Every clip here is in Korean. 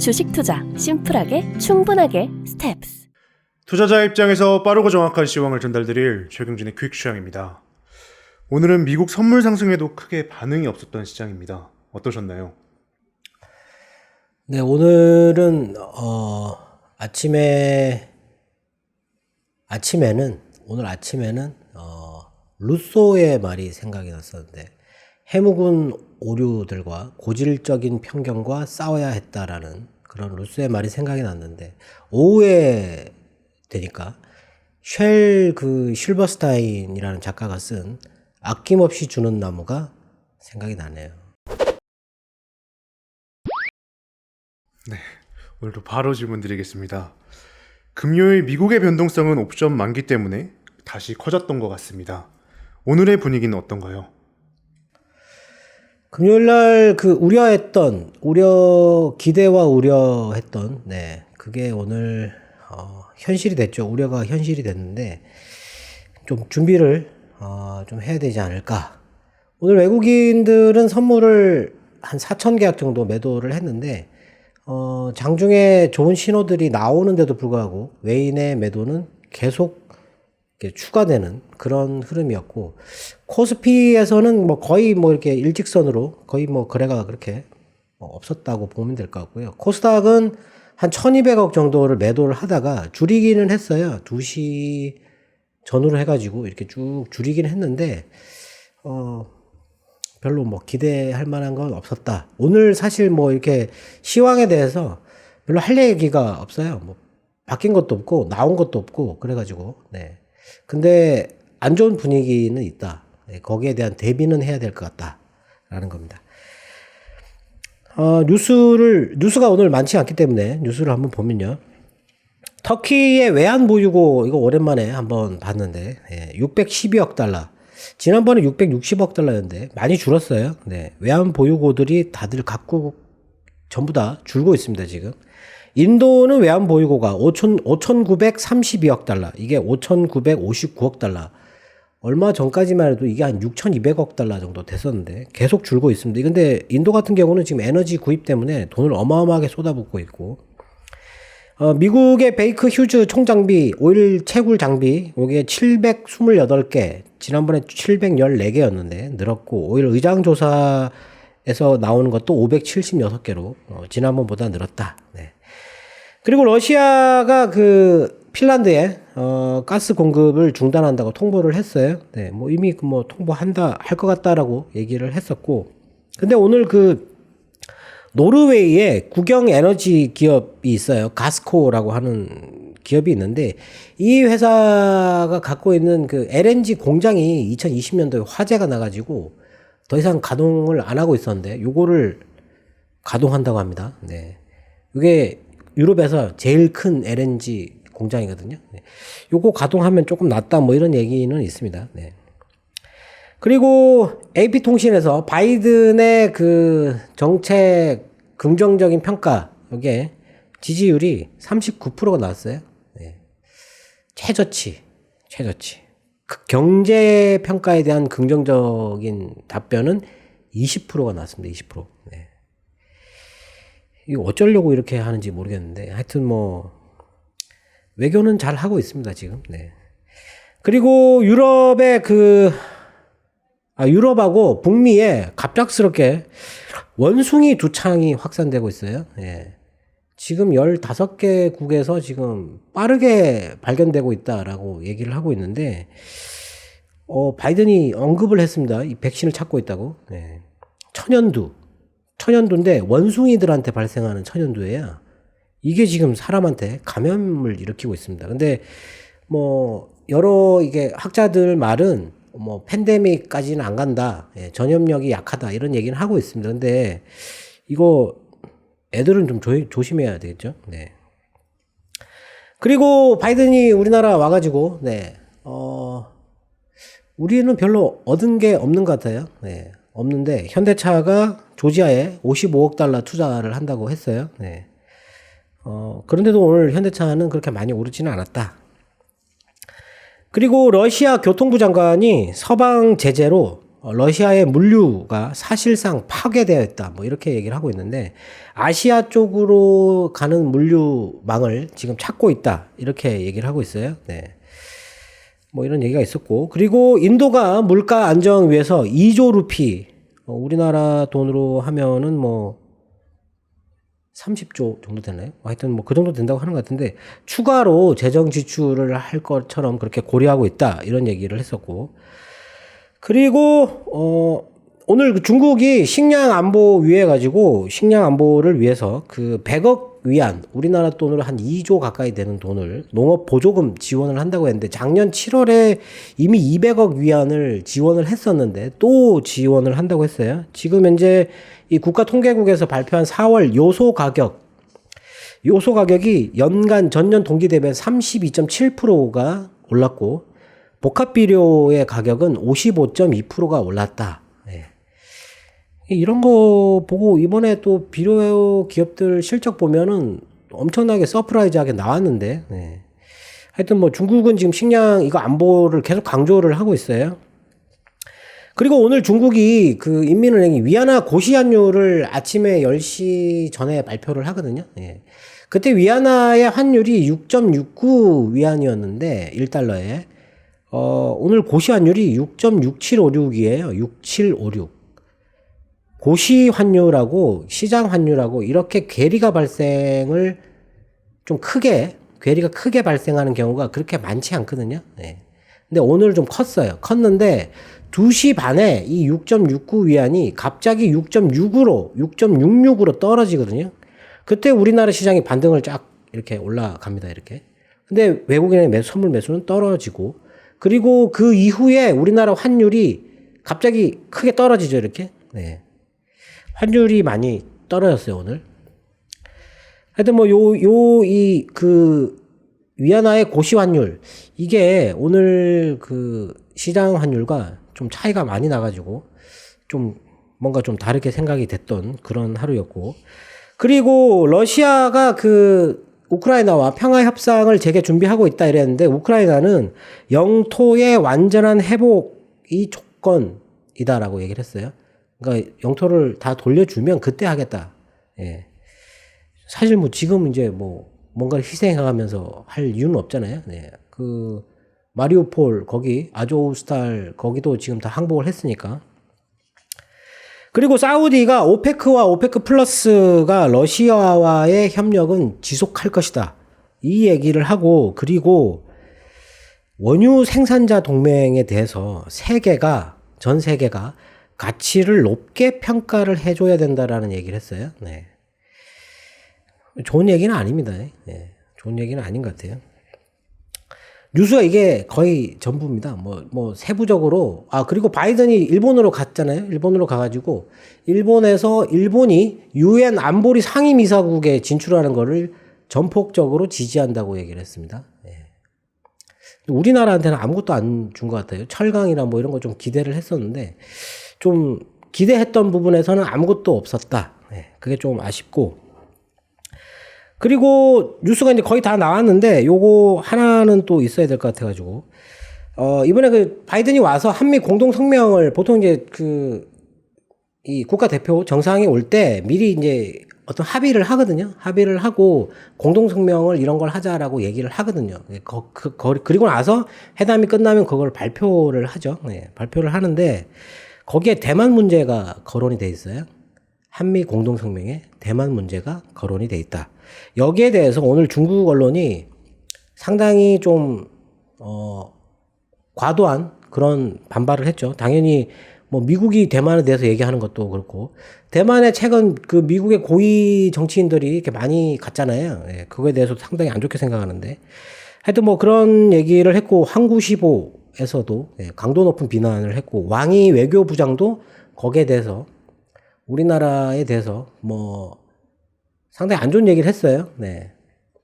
주식 투자 심플하게 충분하게 스텝스. 투자자 입장에서 빠르고 정확한 시황을 전달드릴 최경진의 퀵 시황입니다. 오늘은 미국 선물 상승에도 크게 반응이 없었던 시장입니다. 어떠셨나요? 네, 오늘은 오늘 아침에는 루소의 말이 생각이 났었는데, 해묵은 오류들과 고질적인 편견과 싸워야 했다라는 그런 루소의 말이 생각이 났는데, 오후에 되니까 쉘 실버스타인이라는 작가가 쓴 아낌없이 주는 나무가 생각이 나네요. 네, 오늘도 바로 질문 드리겠습니다. 금요일 미국의 변동성은 옵션 만기 때문에 다시 커졌던 것 같습니다. 오늘의 분위기는 어떤가요? 금요일날 기대와 우려했던, 네, 그게 오늘 현실이 됐죠. 우려가 현실이 됐는데, 좀 준비를 좀 해야 되지 않을까. 오늘 외국인들은 선물을 한 4,000계약 정도 매도를 했는데, 장중에 좋은 신호들이 나오는데도 불구하고 외인의 매도는 계속 추가되는 그런 흐름이었고, 코스피에서는 거의 이렇게 일직선으로 거의 거래가 그렇게 없었다고 보면 될 것 같고요. 코스닥은 한 1200억 정도를 매도를 하다가 줄이기는 했어요. 2시 전후로 해가지고 이렇게 쭉 줄이긴 했는데, 별로 기대할 만한 건 없었다. 오늘 사실 이렇게 시황에 대해서 별로 할 얘기가 없어요. 바뀐 것도 없고, 나온 것도 없고, 그래가지고, 네. 근데 안 좋은 분위기는 있다. 네, 거기에 대한 대비는 해야 될 것 같다. 라는 겁니다. 뉴스가 오늘 많지 않기 때문에 뉴스를 한번 보면요. 터키의 외환 보유고, 이거 오랜만에 한번 봤는데, 612억 달러. 지난번에 660억 달러였는데, 많이 줄었어요. 네. 외환 보유고들이 다들 각국 전부 다 줄고 있습니다, 지금. 인도는 외환 보유고가 5,932억 달러. 이게 5,959억 달러. 얼마 전까지만 해도 이게 한 6,200억 달러 정도 됐었는데 계속 줄고 있습니다. 근데 인도 같은 경우는 지금 에너지 구입 때문에 돈을 어마어마하게 쏟아붓고 있고, 미국의 베이크 휴즈 총장비, 오일 채굴 장비, 이게 728개, 지난번에 714개였는데 늘었고, 오일 의장 조사에서 나오는 것도 576개로 지난번보다 늘었다. 네. 그리고 러시아가 핀란드에 가스 공급을 중단한다고 통보를 했어요. 네, 이미 할 것 같다라고 얘기를 했었고, 근데 오늘 노르웨이에 국영 에너지 기업이 있어요. 가스코라고 하는 기업이 있는데, 이 회사가 갖고 있는 LNG 공장이 2020년도에 화재가 나가지고 더 이상 가동을 안 하고 있었는데, 요거를 가동한다고 합니다. 네. 이게 유럽에서 제일 큰 LNG 공장이거든요. 네. 요거 가동하면 조금 낫다, 이런 얘기는 있습니다. 네. 그리고 AP통신에서 바이든의 정책 긍정적인 평가, 여기에 지지율이 39%가 나왔어요. 네. 최저치. 경제 평가에 대한 긍정적인 답변은 20%가 나왔습니다. 20%. 네. 이거 어쩌려고 이렇게 하는지 모르겠는데, 하여튼 외교는 잘 하고 있습니다, 지금. 네. 그리고 유럽하고 북미에 갑작스럽게 원숭이 두창이 확산되고 있어요. 예. 지금 15개국에서 지금 빠르게 발견되고 있다라고 얘기를 하고 있는데, 바이든이 언급을 했습니다. 이 백신을 찾고 있다고. 예. 천연두인데 원숭이들한테 발생하는 천연두예요. 이게 지금 사람한테 감염을 일으키고 있습니다. 근데 여러 학자들 말은 팬데믹까지는 안 간다. 예, 전염력이 약하다. 이런 얘기는 하고 있습니다. 근데 이거 애들은 좀 조심해야 되겠죠. 네. 그리고 바이든이 우리나라 와가지고, 네, 우리는 별로 얻은 게 없는 것 같아요. 네, 없는데 현대차가 조지아에 55억 달러 투자를 한다고 했어요. 네. 그런데도 오늘 현대차는 그렇게 많이 오르지는 않았다. 그리고 러시아 교통부 장관이 서방 제재로 러시아의 물류가 사실상 파괴되어 있다. 뭐 이렇게 얘기를 하고 있는데 아시아 쪽으로 가는 물류망을 지금 찾고 있다. 이렇게 얘기를 하고 있어요. 네. 뭐 이런 얘기가 있었고 그리고 인도가 물가 안정 위해서 2조 루피 우리나라 돈으로 하면은 뭐 30조 정도 되나요? 하여튼 뭐 그 정도 된다고 하는 것 같은데 추가로 재정 지출을 할 것처럼 그렇게 고려하고 있다 이런 얘기를 했었고 그리고 오늘 그 중국이 식량 안보 위해 가지고 식량 안보를 위해서 그 100억 위안 우리나라 돈으로 한 2조 가까이 되는 돈을 농업 보조금 지원을 한다고 했는데 작년 7월에 이미 200억 위안을 지원을 했었는데 또 지원을 한다고 했어요. 지금 현재 이 국가통계국에서 발표한 4월 요소 가격이 연간 전년 동기 대비 32.7%가 올랐고 복합 비료의 가격은 55.2%가 올랐다. 네. 이런 거 보고 이번에 또 비료 기업들 실적 보면은 엄청나게 서프라이즈하게 나왔는데, 네. 하여튼 뭐 중국은 지금 식량 이거 안보를 계속 강조를 하고 있어요. 그리고 오늘 중국이 그 인민은행이 위안화 고시환율을 아침에 10시 전에 발표를 하거든요. 예. 그때 위안화의 환율이 6.69 위안이었는데 1달러에 오늘 고시환율이 6.6756이에요. 6756. 고시환율하고 시장환율하고 이렇게 괴리가 크게 발생하는 경우가 그렇게 많지 않거든요. 네. 근데 오늘 좀 컸어요. 컸는데 2시 반에 이 6.69 위안이 갑자기 6.66으로 떨어지거든요. 그때 우리나라 시장이 반등을 쫙 이렇게 올라갑니다. 이렇게. 근데 외국인의 선물 매수는 떨어지고 그리고 그 이후에 우리나라 환율이 갑자기 크게 떨어지죠. 이렇게. 네. 환율이 많이 떨어졌어요. 오늘. 하여튼 뭐 위안화의 고시 환율 이게 오늘 그 시장 환율과 좀 차이가 많이 나가지고 좀 뭔가 좀 다르게 생각이 됐던 그런 하루였고 그리고 러시아가 그 우크라이나와 평화 협상을 재개 준비하고 있다 이랬는데 우크라이나는 영토의 완전한 회복이 조건이다라고 얘기를 했어요. 그러니까 영토를 다 돌려주면 그때 하겠다. 예. 사실 뭐 지금 이제 뭐 뭔가를 희생해가면서 할 이유는 없잖아요. 네. 그 마리우폴 거기 아조우스탈 거기도 지금 다 항복을 했으니까. 그리고 사우디가 오페크와 오페크 플러스가 러시아와의 협력은 지속할 것이다. 이 얘기를 하고 그리고 원유 생산자 동맹에 대해서 전 세계가 가치를 높게 평가를 해줘야 된다라는 얘기를 했어요. 네. 좋은 얘기는 아닙니다. 네. 좋은 얘기는 아닌 것 같아요. 뉴스가 이게 거의 전부입니다. 뭐 세부적으로 그리고 바이든이 일본으로 갔잖아요. 일본으로 가가지고 일본이 유엔 안보리 상임이사국에 진출하는 거를 전폭적으로 지지한다고 얘기를 했습니다. 네. 우리나라한테는 아무것도 안 준 것 같아요. 철강이나 뭐 이런 거 좀 기대를 했었는데 좀 기대했던 부분에서는 아무것도 없었다. 네. 그게 좀 아쉽고. 그리고 뉴스가 이제 거의 다 나왔는데 요거 하나는 또 있어야 될 것 같아가지고 이번에 그 바이든이 와서 한미 공동 성명을 보통 이제 이 국가 대표 정상이 올 때 미리 이제 어떤 합의를 하거든요. 합의를 하고 공동 성명을 이런 걸 하자라고 얘기를 하거든요. 그리고 나서 회담이 끝나면 그걸 발표를 하죠. 네, 발표를 하는데 거기에 대만 문제가 거론이 돼 있어요. 한미 공동 성명에 대만 문제가 거론이 돼 있다. 여기에 대해서 오늘 중국 언론이 상당히 좀 과도한 그런 반발을 했죠. 당연히 뭐 미국이 대만에 대해서 얘기하는 것도 그렇고 대만에 최근 그 미국의 고위 정치인들이 이렇게 많이 갔잖아요. 예, 그거에 대해서 상당히 안 좋게 생각하는데 하여튼 뭐 그런 얘기를 했고 항구시보에서도 강도 높은 비난을 했고 왕이 외교부장도 거기에 대해서 우리나라에 대해서 뭐 상당히 안 좋은 얘기를 했어요. 네.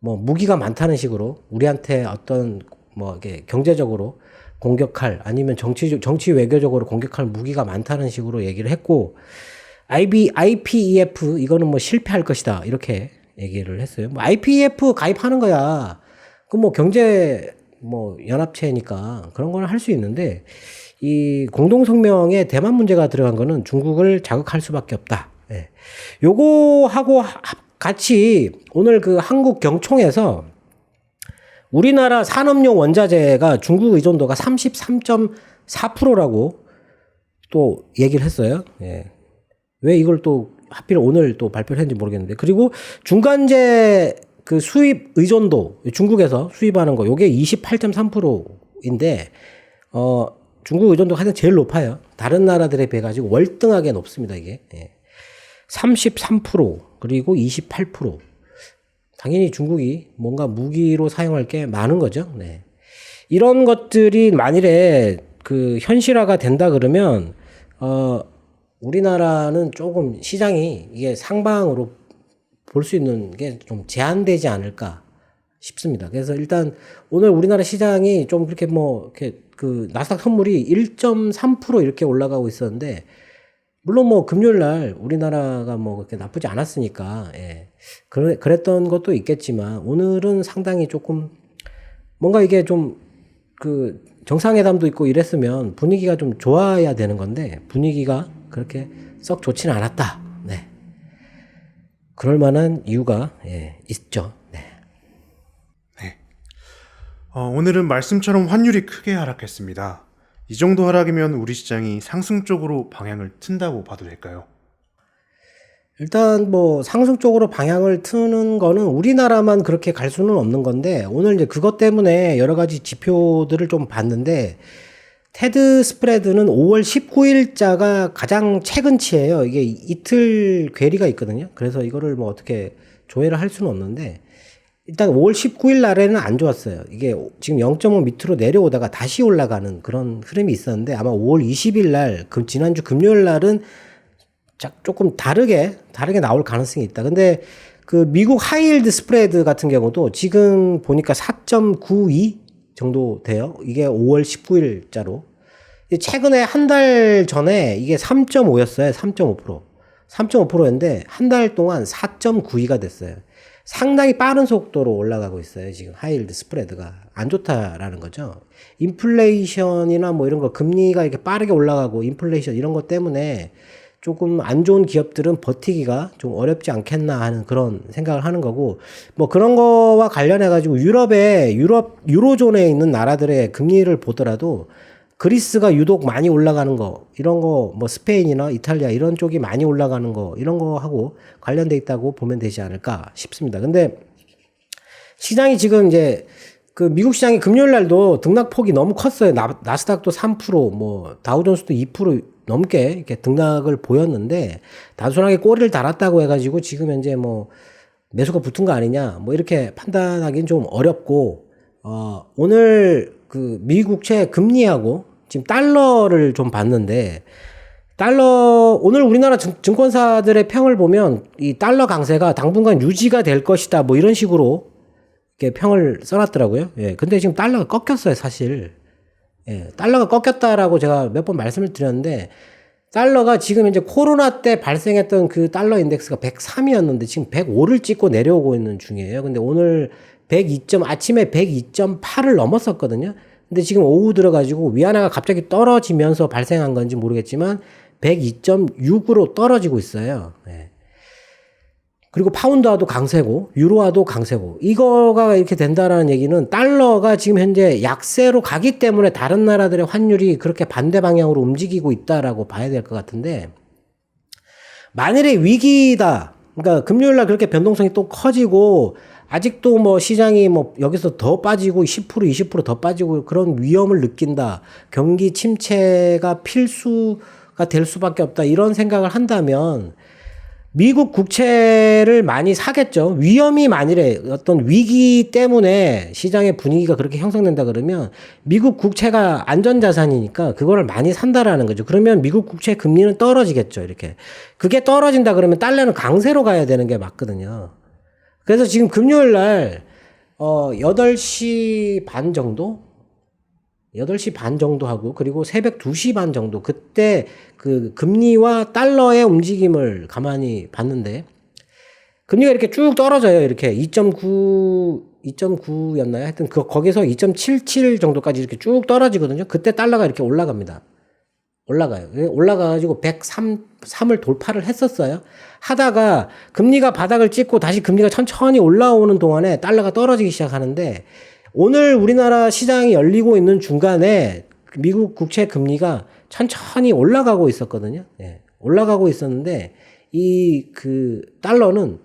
뭐 무기가 많다는 식으로 우리한테 어떤 뭐 이렇게 경제적으로 공격할 아니면 정치 외교적으로 공격할 무기가 많다는 식으로 얘기를 했고 IPEF 이거는 뭐 실패할 것이다 이렇게 얘기를 했어요. 뭐 IPEF 가입하는 거야. 그 뭐 경제 뭐 연합체니까 그런 거는 할 수 있는데 이 공동성명에 대만 문제가 들어간 거는 중국을 자극할 수밖에 없다. 예. 요거하고 같이 오늘 그 한국 경총에서 우리나라 산업용 원자재가 중국 의존도가 33.4%라고 또 얘기를 했어요. 예. 왜 이걸 또 하필 오늘 또 발표를 했는지 모르겠는데. 그리고 중간재 그 수입 의존도 중국에서 수입하는 거 요게 28.3%인데 중국 의존도가 가장 제일 높아요. 다른 나라들에 비해 가지고 월등하게 높습니다, 이게. 예. 33% 그리고 28%. 당연히 중국이 뭔가 무기로 사용할 게 많은 거죠. 네. 이런 것들이 만일에 그 현실화가 된다 그러면 우리나라는 조금 시장이 이게 상방으로 볼 수 있는 게 좀 제한되지 않을까 싶습니다. 그래서 일단 오늘 우리나라 시장이 좀 그렇게 뭐 이렇게 그 나스닥 선물이 1.3% 이렇게 올라가고 있었는데 물론 뭐 금요일 날 우리나라가 뭐 그렇게 나쁘지 않았으니까 예. 그랬던 것도 있겠지만 오늘은 상당히 조금 뭔가 이게 좀 그 정상회담도 있고 이랬으면 분위기가 좀 좋아야 되는 건데 분위기가 그렇게 썩 좋지는 않았다. 네. 그럴 만한 이유가 예, 있죠. 네. 네. 오늘은 말씀처럼 환율이 크게 하락했습니다. 이 정도 하락이면 우리 시장이 상승 쪽으로 방향을 튼다고 봐도 될까요? 일단 뭐 상승 쪽으로 방향을 트는 거는 우리나라만 그렇게 갈 수는 없는 건데 오늘 이제 그것 때문에 여러 가지 지표들을 좀 봤는데 테드 스프레드는 5월 19일자가 가장 최근치예요. 이게 이틀 괴리가 있거든요. 그래서 이거를 뭐 어떻게 조회를 할 수는 없는데 일단 5월 19일 날에는 안 좋았어요. 이게 지금 0.5 밑으로 내려오다가 다시 올라가는 그런 흐름이 있었는데 아마 5월 20일 날, 지난주 금요일 날은 조금 다르게 나올 가능성이 있다. 근데 그 미국 하이힐드 스프레드 같은 경우도 지금 보니까 4.92 정도 돼요. 이게 5월 19일자로. 최근에 한 달 전에 이게 3.5였어요. 3.5%. 3.5%였는데 한 달 동안 4.92가 됐어요. 상당히 빠른 속도로 올라가고 있어요. 지금 하이힐드 스프레드가 안 좋다라는 거죠. 인플레이션이나 뭐 이런 거 금리가 이렇게 빠르게 올라가고 인플레이션 이런 것 때문에 조금 안 좋은 기업들은 버티기가 좀 어렵지 않겠나 하는 그런 생각을 하는 거고 뭐 그런 거와 관련해 가지고 유로존에 있는 나라들의 금리를 보더라도 그리스가 유독 많이 올라가는 거 이런 거 뭐 스페인이나 이탈리아 이런 쪽이 많이 올라가는 거 이런 거 하고 관련돼 있다고 보면 되지 않을까 싶습니다. 근데 시장이 지금 이제 그 미국 시장이 금요일 날도 등락폭이 너무 컸어요. 나스닥도 3%, 뭐 다우존스도 2% 넘게 이렇게 등락을 보였는데 단순하게 꼬리를 달았다고 해가지고 지금 현재 뭐 매수가 붙은 거 아니냐 뭐 이렇게 판단하기는 좀 어렵고 오늘 그 미국채 금리하고 지금 달러를 좀 봤는데 오늘 우리나라 증권사들의 평을 보면 이 달러 강세가 당분간 유지가 될 것이다 뭐 이런 식으로 이렇게 평을 써놨더라고요. 예. 근데 지금 달러가 꺾였어요, 사실. 예. 달러가 꺾였다라고 제가 몇 번 말씀을 드렸는데, 달러가 지금 이제 코로나 때 발생했던 그 달러 인덱스가 103이었는데 지금 105를 찍고 내려오고 있는 중이에요. 근데 오늘 아침에 102.8을 넘었었거든요. 근데 지금 오후 들어가지고 위안화가 갑자기 떨어지면서 발생한 건지 모르겠지만 102.6으로 떨어지고 있어요. 예. 그리고 파운드화도 강세고 유로화도 강세고 이거가 이렇게 된다라는 얘기는 달러가 지금 현재 약세로 가기 때문에 다른 나라들의 환율이 그렇게 반대 방향으로 움직이고 있다라고 봐야 될 것 같은데 만일에 위기다. 그러니까 금요일 날 그렇게 변동성이 또 커지고 아직도 뭐 시장이 뭐 여기서 더 빠지고 10% 20% 더 빠지고 그런 위험을 느낀다. 경기 침체가 필수가 될 수밖에 없다. 이런 생각을 한다면 미국 국채를 많이 사겠죠. 위험이 만일에 어떤 위기 때문에 시장의 분위기가 그렇게 형성된다 그러면 미국 국채가 안전자산이니까 그거를 많이 산다라는 거죠. 그러면 미국 국채 금리는 떨어지겠죠. 이렇게. 그게 떨어진다 그러면 달러는 강세로 가야 되는 게 맞거든요. 그래서 지금 금요일 날 8시 반 정도? 8시 반 정도 하고 그리고 새벽 2시 반 정도 그때 그 금리와 달러의 움직임을 가만히 봤는데 금리가 이렇게 쭉 떨어져요. 이렇게 2.9였나요? 하여튼 거기서 2.77 정도까지 이렇게 쭉 떨어지거든요. 그때 달러가 이렇게 올라갑니다. 올라가요. 올라가가지고 103을 돌파를 했었어요. 하다가 금리가 바닥을 찍고 다시 금리가 천천히 올라오는 동안에 달러가 떨어지기 시작하는데 오늘 우리나라 시장이 열리고 있는 중간에 미국 국채 금리가 천천히 올라가고 있었거든요. 예, 올라가고 있었는데 이 그 달러는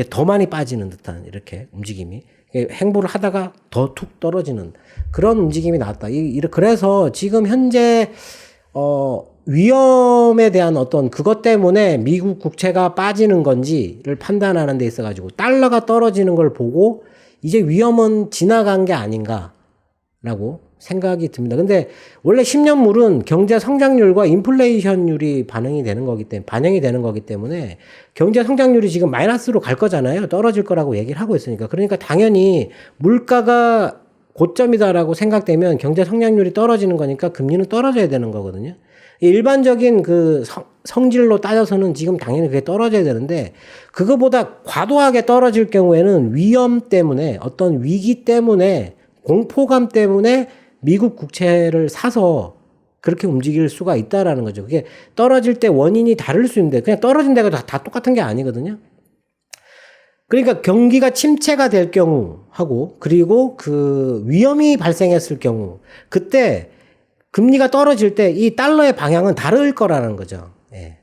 더 많이 빠지는 듯한 이렇게 움직임이 행보를 하다가 더 툭 떨어지는 그런 움직임이 나왔다. 그래서 지금 현재 위험에 대한 어떤 그것 때문에 미국 국채가 빠지는 건지를 판단하는 데 있어가지고 달러가 떨어지는 걸 보고 이제 위험은 지나간 게 아닌가라고 생각이 듭니다. 근데 원래 10년물은 경제 성장률과 인플레이션율이 반영이 되는 거기 때문에 경제 성장률이 지금 마이너스로 갈 거잖아요. 떨어질 거라고 얘기를 하고 있으니까. 그러니까 당연히 물가가 고점이다라고 생각되면 경제 성장률이 떨어지는 거니까 금리는 떨어져야 되는 거거든요. 일반적인 그 성질로 따져서는 지금 당연히 그게 떨어져야 되는데 그거보다 과도하게 떨어질 경우에는 위험 때문에 어떤 위기 때문에 공포감 때문에 미국 국채를 사서 그렇게 움직일 수가 있다라는 거죠. 그게 떨어질 때 원인이 다를 수 있는데 그냥 떨어진 데가 다 똑같은 게 아니거든요. 그러니까 경기가 침체가 될 경우하고 그리고 그 위험이 발생했을 경우 그때 금리가 떨어질 때 이 달러의 방향은 다를 거라는 거죠. 예.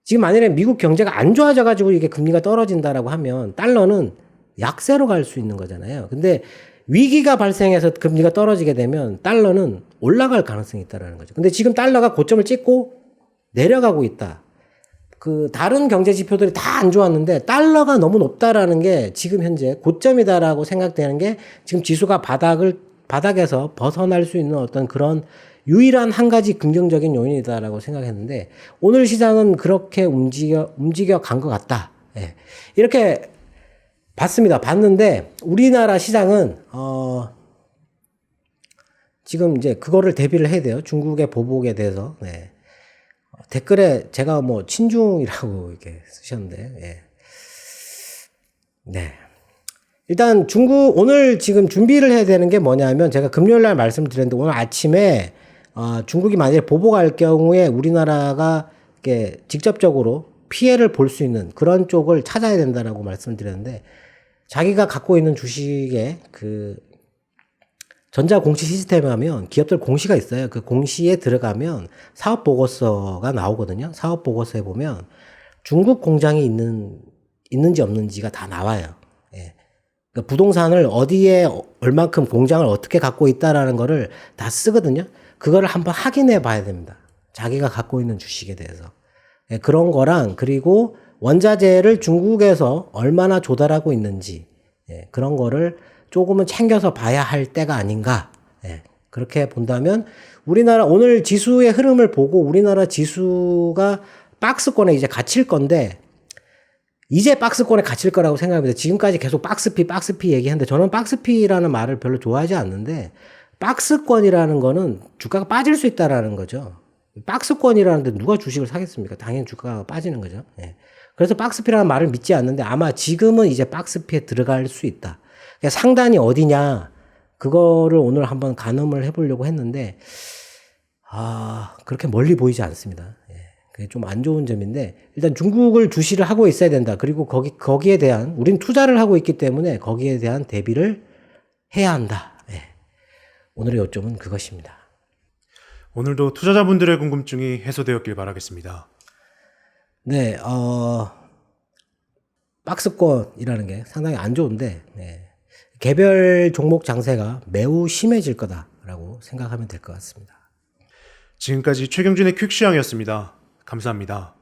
지금 만약에 미국 경제가 안 좋아져 가지고 이게 금리가 떨어진다라고 하면 달러는 약세로 갈 수 있는 거잖아요. 근데 위기가 발생해서 금리가 떨어지게 되면 달러는 올라갈 가능성이 있다라는 거죠. 근데 지금 달러가 고점을 찍고 내려가고 있다. 그 다른 경제 지표들이 다 안 좋았는데 달러가 너무 높다라는 게 지금 현재 고점이다라고 생각되는 게 지금 지수가 바닥에서 벗어날 수 있는 어떤 그런 유일한 한 가지 긍정적인 요인이다라고 생각했는데 오늘 시장은 그렇게 움직여 간 것 같다. 예. 이렇게 봤는데 우리나라 시장은 지금 이제 그거를 대비를 해야 돼요. 중국의 보복에 대해서. 네. 댓글에 제가 뭐 친중이라고 이렇게 쓰셨는데, 예. 네. 일단 오늘 지금 준비를 해야 되는 게 뭐냐면 제가 금요일 날 말씀드렸는데 오늘 아침에 중국이 만약에 보복할 경우에 우리나라가 이렇게 직접적으로 피해를 볼 수 있는 그런 쪽을 찾아야 된다라고 말씀드렸는데 자기가 갖고 있는 주식에 그 전자 공시 시스템에 하면 기업들 공시가 있어요. 그 공시에 들어가면 사업 보고서가 나오거든요. 사업 보고서에 보면 중국 공장이 있는지 없는지가 다 나와요. 예. 그러니까 부동산을 어디에 얼만큼 공장을 어떻게 갖고 있다라는 거를 다 쓰거든요. 그거를 한번 확인해 봐야 됩니다. 자기가 갖고 있는 주식에 대해서. 예, 그런 거랑 그리고 원자재를 중국에서 얼마나 조달하고 있는지 예, 그런 거를 조금은 챙겨서 봐야 할 때가 아닌가. 예, 그렇게 본다면 우리나라 오늘 지수의 흐름을 보고 우리나라 지수가 박스권에 이제 갇힐 건데 이제 박스권에 갇힐 거라고 생각합니다. 지금까지 계속 박스피 얘기했는데 저는 박스피라는 말을 별로 좋아하지 않는데 박스권이라는 거는 주가가 빠질 수 있다라는 거죠. 박스권이라는데 누가 주식을 사겠습니까? 당연히 주가가 빠지는 거죠. 예. 그래서 박스피라는 말을 믿지 않는데 아마 지금은 이제 박스피에 들어갈 수 있다. 그러니까 상단이 어디냐 그거를 오늘 한번 가늠을 해보려고 했는데 그렇게 멀리 보이지 않습니다. 예. 그게 좀 안 좋은 점인데 일단 중국을 주시를 하고 있어야 된다. 그리고 거기에 대한 우린 투자를 하고 있기 때문에 거기에 대한 대비를 해야 한다. 예. 오늘의 요점은 그것입니다. 오늘도 투자자분들의 궁금증이 해소되었길 바라겠습니다. 네, 박스권이라는 게 상당히 안 좋은데, 네. 개별 종목 장세가 매우 심해질 거다라고 생각하면 될 것 같습니다. 지금까지 최경준의 퀵시황이었습니다. 감사합니다.